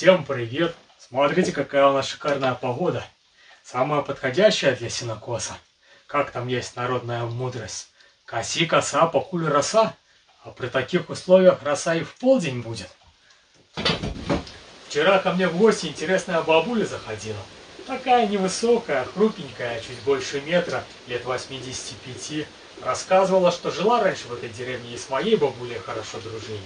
Всем привет! Смотрите, какая у нас шикарная погода. Самая подходящая для сенокоса. Как там есть народная мудрость. Коси коса, покуль роса. А при таких условиях роса и в полдень будет. Вчера ко мне в гости интересная бабуля заходила. Такая невысокая, хрупенькая, чуть больше метра, лет 85. Рассказывала, что жила раньше в этой деревне и с моей бабулей хорошо дружили.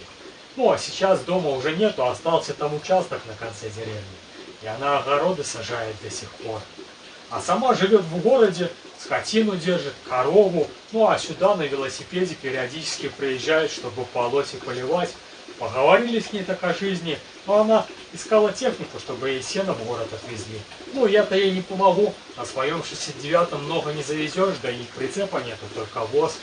Ну, а сейчас дома уже нету, остался там участок на конце деревни. И она огороды сажает до сих пор. А сама живет в городе, скотину держит, корову. Ну, а сюда на велосипеде периодически приезжает, чтобы полоть и поливать. Поговорили с ней так о жизни, но она искала технику, чтобы ей сено в город отвезли. Ну, я-то ей не помогу. На своем 69-м много не завезешь, да и прицепа нету, только воз.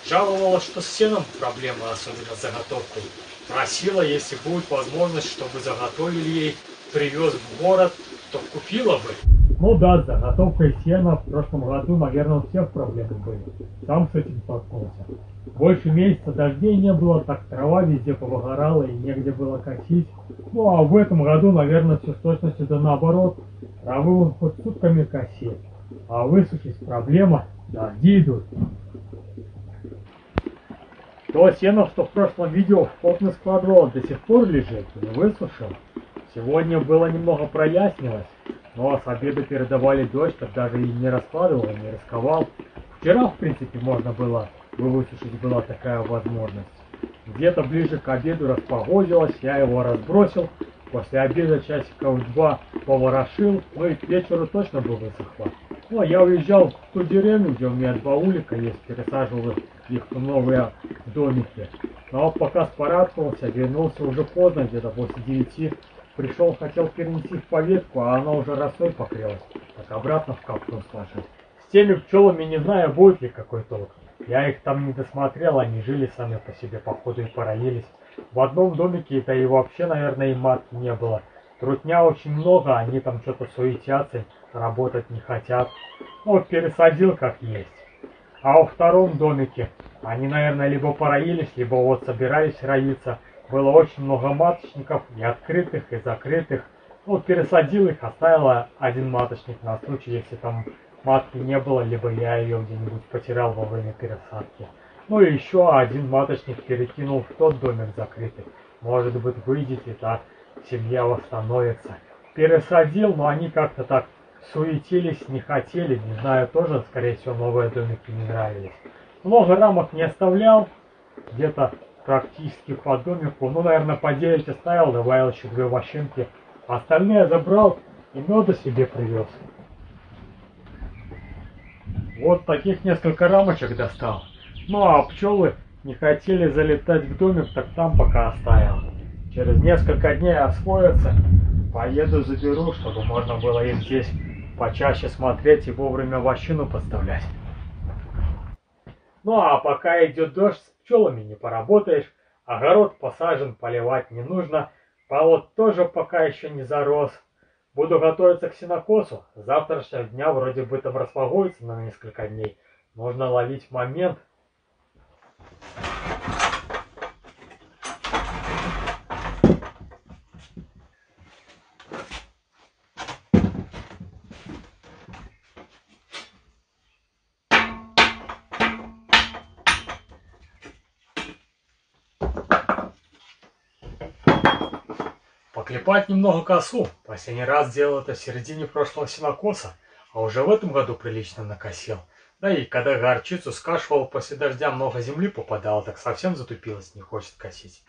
Жаловалась, что с сеном проблемы, особенно с заготовкой. Просила, если будет возможность, чтобы заготовили ей, привез в город, то купила бы. Ну да, с заготовкой сена в прошлом году, наверное, у всех проблемы были. Сам с этим столкнулся. Больше месяца дождей не было, так трава везде повыгорала и негде было косить. Ну а в этом году, наверное, все с точностью да наоборот. Травы он хоть сутками коси. А высушить проблема, дожди идут. То сено, что в прошлом видео в плотно складывал, до сих пор лежит, не высушил. Сегодня было немного прояснилось, но с обеда передавали дождь, так даже и не раскладывал, не рисковал. Вчера, в принципе, можно было высушить, была такая возможность. Где-то ближе к обеду распогодилось, я его разбросил. После обеда часиков 2 поворошил, ну и к вечеру точно бы высохло. Ну, а я уезжал в ту деревню, где у меня 2 улика есть, пересаживал их в новые домики. Но пока спорадковался, вернулся уже поздно, где-то после 9. Пришел, хотел перенести в поветку, а она уже росой покрылась. Так обратно в капсулу сложил. С теми пчелами не знаю, будет ли какой толк. Я их там не досмотрел, они жили сами по себе, походу и пороились. В одном домике это и вообще, наверное, и матки не было. Трутня очень много, они там что-то суетятся, работать не хотят. Ну, пересадил как есть. А во втором домике они, наверное, либо пороились, либо вот собирались роиться. Было очень много маточников, и открытых, и закрытых. Ну, пересадил их, оставила один маточник на случай, если там матки не было, либо я ее где-нибудь потерял во время пересадки. Ну и еще один маточник перекинул в тот домик закрытый. Может быть, выйдет и та семья восстановится. Пересадил, но они как-то так суетились, не хотели, не знаю, тоже, скорее всего, новые домики не нравились. Много рамок не оставлял, где-то практически по домику, ну, наверное, по 9 оставил, добавил еще 2 вощинки. Остальные забрал и меда себе привез. Вот таких несколько рамочек достал. Ну, а пчелы не хотели залетать в домик, так там пока оставил. Через несколько дней освоятся, поеду заберу, чтобы можно было им здесь почаще смотреть и вовремя вощину подставлять. Ну а пока идет дождь, с пчелами не поработаешь, огород посажен, поливать не нужно, полот тоже пока еще не зарос. Буду готовиться к сенокосу, с завтрашнего дня вроде бы там распогодится на несколько дней, нужно ловить момент. Поклепать немного косу. Последний раз делал это в середине прошлого сенокоса, а уже в этом году прилично накосил. Да и когда горчицу скашивал, после дождя много земли попадало, так совсем затупилось, не хочет косить.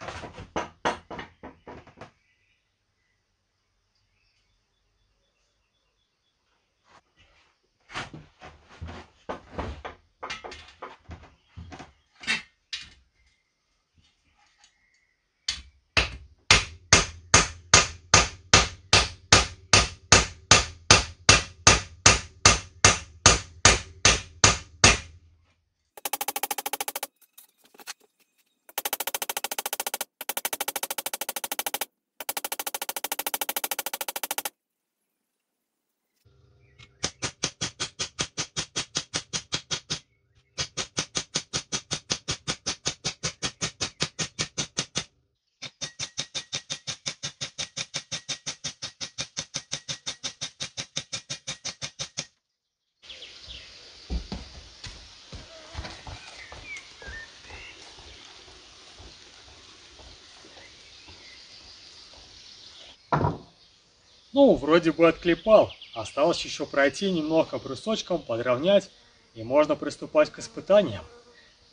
Ну, вроде бы отклепал. Осталось еще пройти немного брусочком, подровнять, и можно приступать к испытаниям.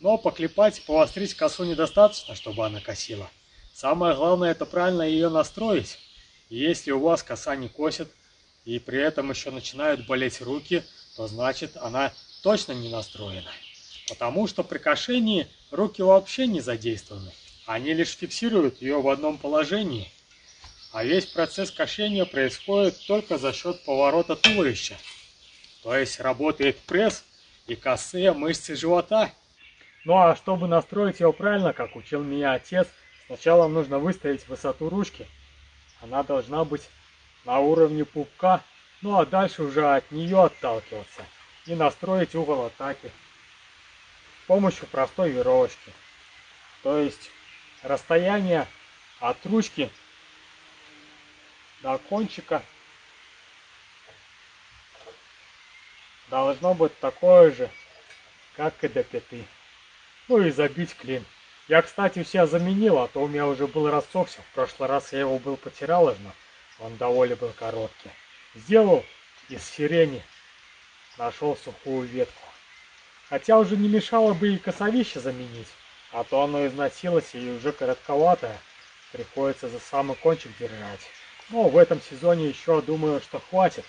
Но поклепать и повострить косу недостаточно, чтобы она косила. Самое главное, это правильно ее настроить. И если у вас коса не косит, и при этом еще начинают болеть руки, то значит она точно не настроена. Потому что при кошении руки вообще не задействованы. Они лишь фиксируют ее в одном положении. А весь процесс кошения происходит только за счет поворота туловища. То есть работает пресс и косые мышцы живота. Ну а чтобы настроить его правильно, как учил меня отец, сначала нужно выставить высоту ручки. Она должна быть на уровне пупка, ну а дальше уже от нее отталкиваться и настроить угол атаки с помощью простой веревочки. То есть расстояние от ручки до кончика должно быть такое же, как и до пяты. Ну и забить клин. Я, кстати, все заменил, а то у меня уже был рассохся. В прошлый раз я его был потирал, он довольно был короткий. Сделал из сирени, нашел сухую ветку. Хотя уже не мешало бы и косовище заменить, а то оно износилось и уже коротковатое. Приходится за самый кончик держать. Но в этом сезоне еще думаю, что хватит.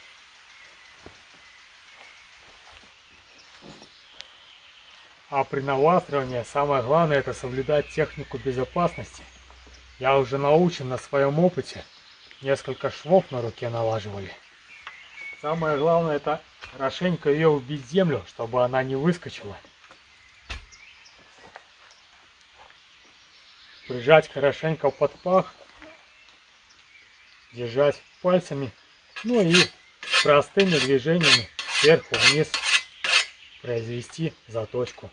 А при навастривании самое главное — это соблюдать технику безопасности. Я уже научен на своем опыте. Несколько швов на руке налаживали. Самое главное — это хорошенько ее вбить в землю, чтобы она не выскочила. Прижать хорошенько под пах. Держать пальцами. Ну и простыми движениями сверху-вниз произвести заточку.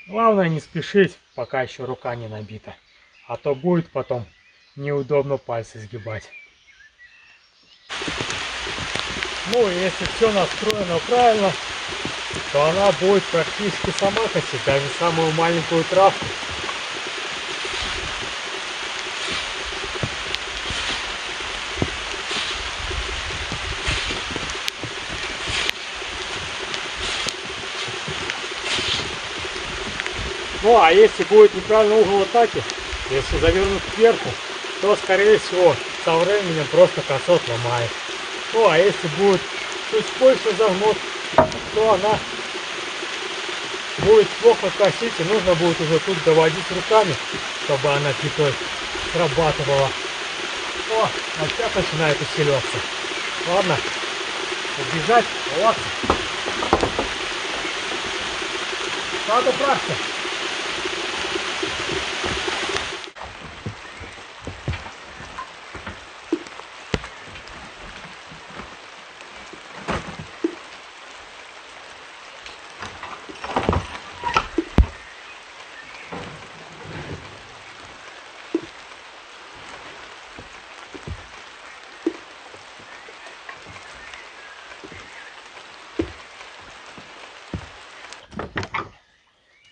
Главное не спешить, пока еще рука не набита, а то будет потом неудобно пальцы сгибать. Ну и если все настроено правильно, то она будет практически сама косить, даже самую маленькую травку. Ну а если будет неправильный угол атаки, если завернут кверху, то скорее всего со временем просто косу отломает. Ну а если будет чуть больше загнут, то она будет плохо косить, и нужно будет уже тут доводить руками, чтобы она пятой срабатывала. О, опять начинает усиливаться. Ладно, убежать, ладно. Надо практика.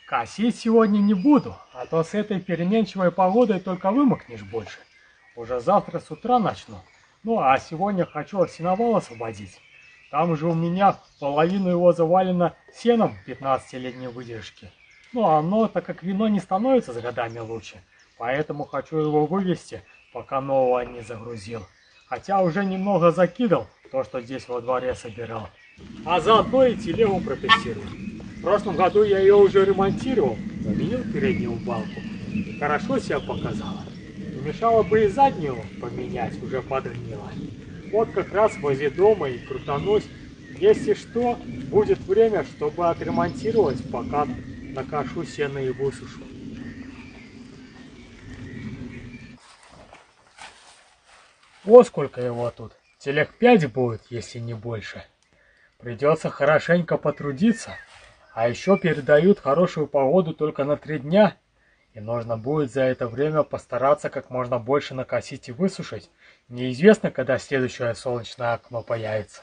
Косить сегодня не буду, а то с этой переменчивой погодой только вымокнешь больше. Уже завтра с утра начну. Ну а сегодня хочу сеновал освободить. Там же у меня половину его завалено сеном 15-летней выдержки. Ну а оно, так как вино не становится с годами лучше, поэтому хочу его вывести, пока нового не загрузил. Хотя уже немного закидал то, что здесь во дворе собирал. А заодно и телегу протестирую. В прошлом году я ее уже ремонтировал, заменил переднюю балку. И хорошо себя показала. Не мешало бы и заднюю поменять, уже подгнила. Вот как раз возле дома и крутанусь. Если что, будет время, чтобы отремонтировать, пока накошу сено и высушу. Вот сколько его тут. Телег 5 будет, если не больше. Придется хорошенько потрудиться. А еще передают хорошую погоду только на 3 дня. И нужно будет за это время постараться как можно больше накосить и высушить. Неизвестно, когда следующее солнечное окно появится.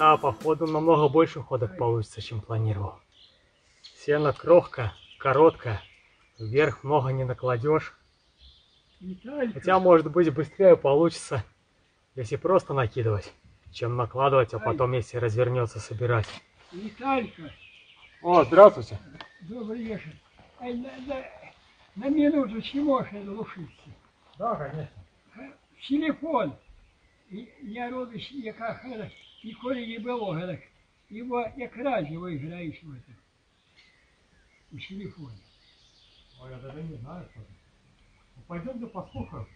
А походу намного больше ходок получится, чем планировал. Сено крохка, короткая, вверх много не накладешь. Хотя, может быть, быстрее получится, если просто накидывать, чем накладывать, а потом, если развернется, собирать. Виталька. О, здравствуйте. Добрый вечер. На минуту можешь глушиться. Да, конечно. Телефон. Я роблю, яка ніколи не було. Його як радіо граєш в этом. У телефоне. Ой, я даже не знаю, что это. Ну, пойдемте послушаем.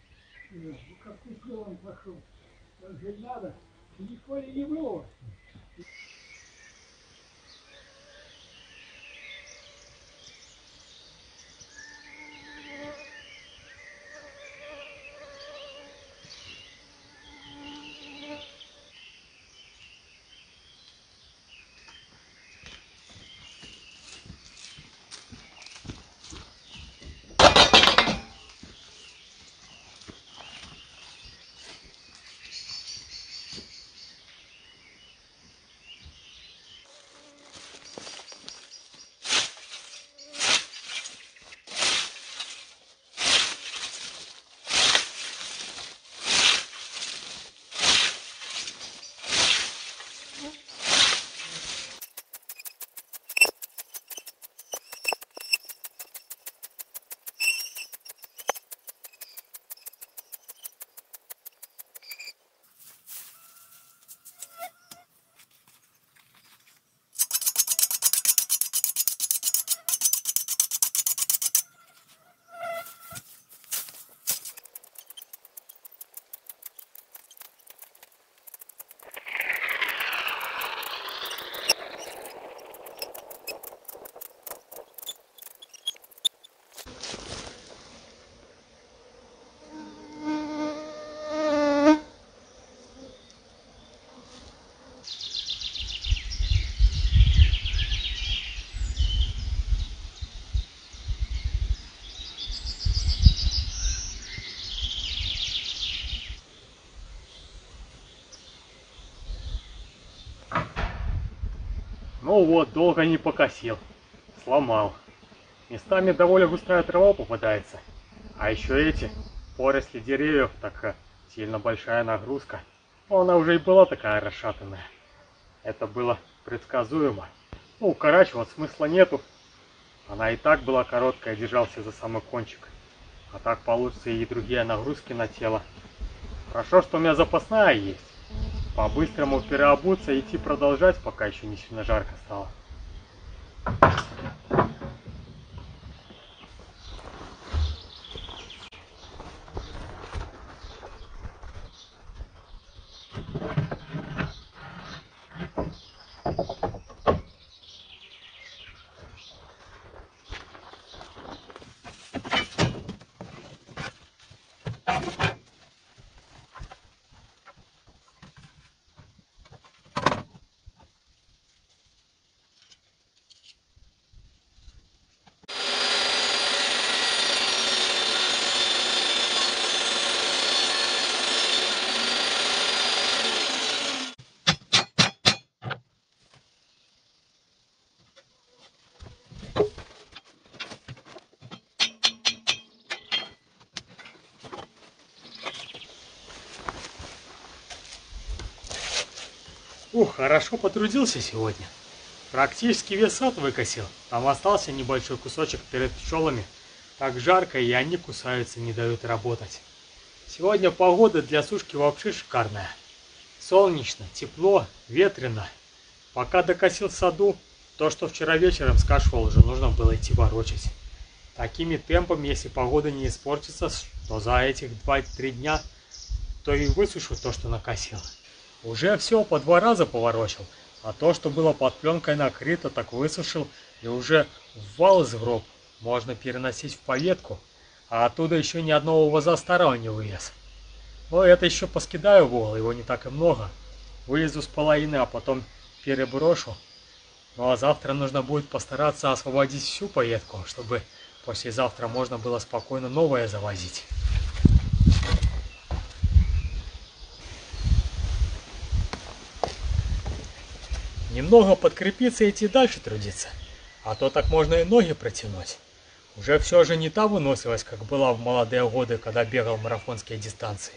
Какой он пошел. Уже надо. В телефоне не было. Ну вот, долго не покосил. Сломал. Местами довольно густая трава попадается. А еще эти поросли деревьев, так сильно большая нагрузка. Но она уже и была такая расшатанная. Это было предсказуемо. Ну, укорачивать смысла нету. Она и так была короткая, держался за самый кончик. А так получится и другие нагрузки на тело. Хорошо, что у меня запасная есть. По-быстрому переобуться и идти продолжать, пока еще не сильно жарко стало. Ух, хорошо потрудился сегодня. Практически весь сад выкосил. Там остался небольшой кусочек перед пчелами. Так жарко, и они кусаются, не дают работать. Сегодня погода для сушки вообще шикарная. Солнечно, тепло, ветрено. Пока докосил в саду, то, что вчера вечером скашивал, уже нужно было идти ворочать. Такими темпами, если погода не испортится, то за этих 2-3 дня, то и высушу то, что накосил. Уже все по 2 раза поворочил, а то, что было под пленкой накрыто, так высушил, и уже в вал из гроб можно переносить в поветку, а оттуда еще ни одного воза старого не вывез. Но это еще поскидаю в вол, его не так и много. Вылезу с половины, а потом переброшу. Ну а завтра нужно будет постараться освободить всю поветку, чтобы послезавтра можно было спокойно новое завозить. Немного подкрепиться и идти дальше трудиться. А то так можно и ноги протянуть. Уже все же не та выносливость, как была в молодые годы, когда бегал марафонские дистанции.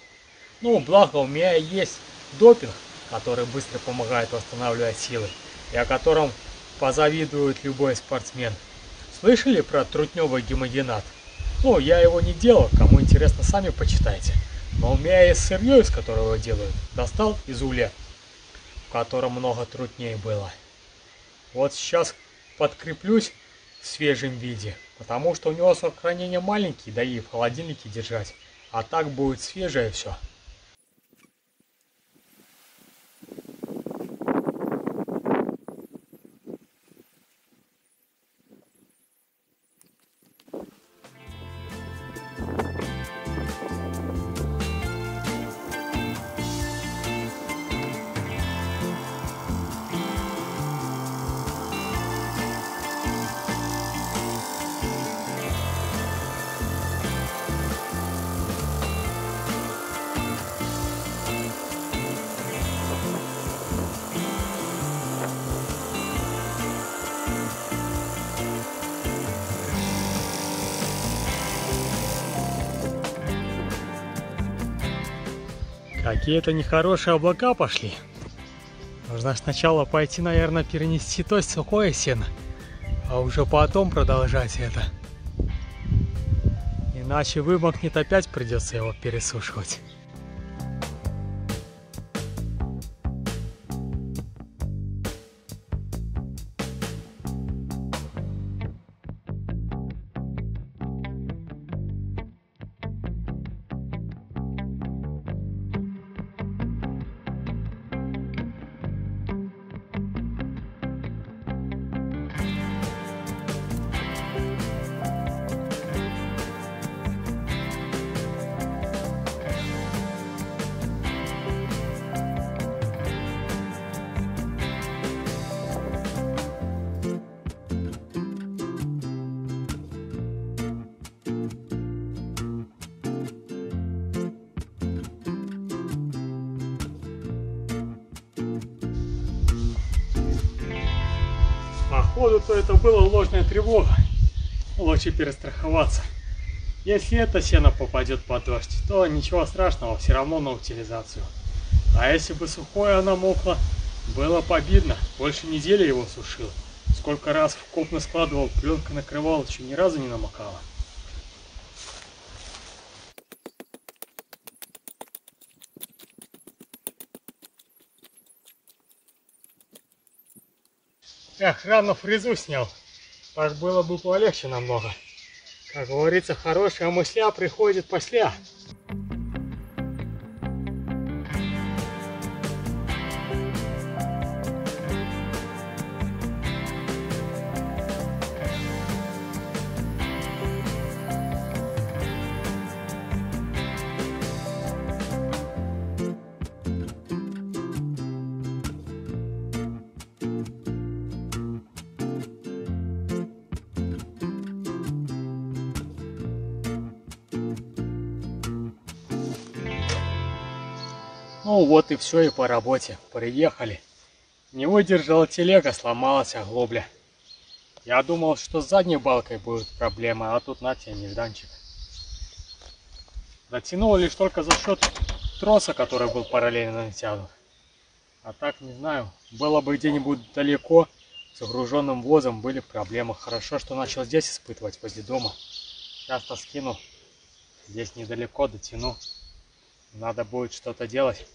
Ну, благо у меня есть допинг, который быстро помогает восстанавливать силы, и о котором позавидует любой спортсмен. Слышали про трутневый гемогенат? Ну, я его не делал, кому интересно, сами почитайте. Но у меня есть сырье, из которого его делают. Достал из уля, в котором много трутней было. Вот сейчас подкреплюсь в свежем виде, потому что у него срок хранения маленький, да и в холодильнике держать. А так будет свежее все. Какие-то нехорошие облака пошли. Нужно сначала пойти, наверное, перенести то сухое сено, а уже потом продолжать это. Иначе вымокнет, опять придется его пересушивать. Походу, то это была ложная тревога. Лучше перестраховаться. Если это сено попадет под дождь, то ничего страшного, все равно на утилизацию. А если бы сухое оно мокло, было бы обидно. Больше недели его сушил. Сколько раз в коп складывал, пленка накрывал, еще ни разу не намокала. Эх, рано фрезу снял. Так было бы полегче намного. Как говорится, хорошая мысля приходит после. Ну вот и все, и по работе. Приехали. Не выдержала телега, сломалась оглобля. Я думал, что с задней балкой будет проблема, а тут на тебе нежданчик. Дотянул лишь только за счет троса, который был параллельно натянут. А так, не знаю, было бы где-нибудь далеко, с загруженным возом, были проблемы. Хорошо, что начал здесь испытывать, возле дома. Сейчас-то скину. Здесь недалеко, дотяну. Надо будет что-то делать.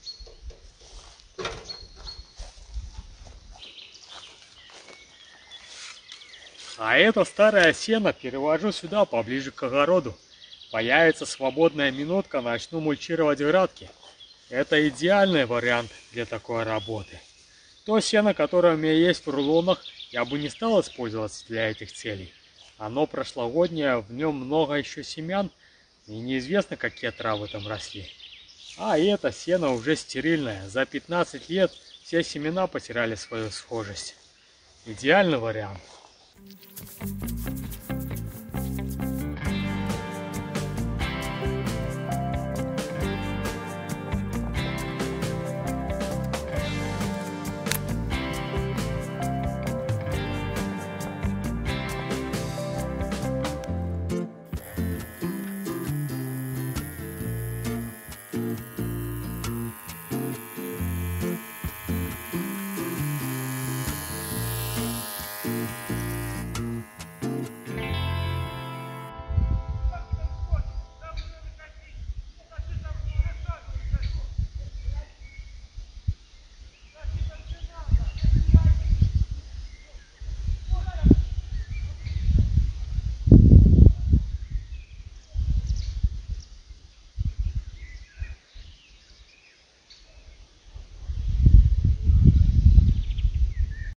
А это старое сено перевожу сюда, поближе к огороду. Появится свободная минутка, начну мульчировать градки. Это идеальный вариант для такой работы. То сено, которое у меня есть в рулонах, я бы не стал использовать для этих целей. Оно прошлогоднее, в нем много еще семян, и неизвестно, какие травы там росли. А это сено уже стерильное. За 15 лет все семена потеряли свою схожесть. Идеальный вариант.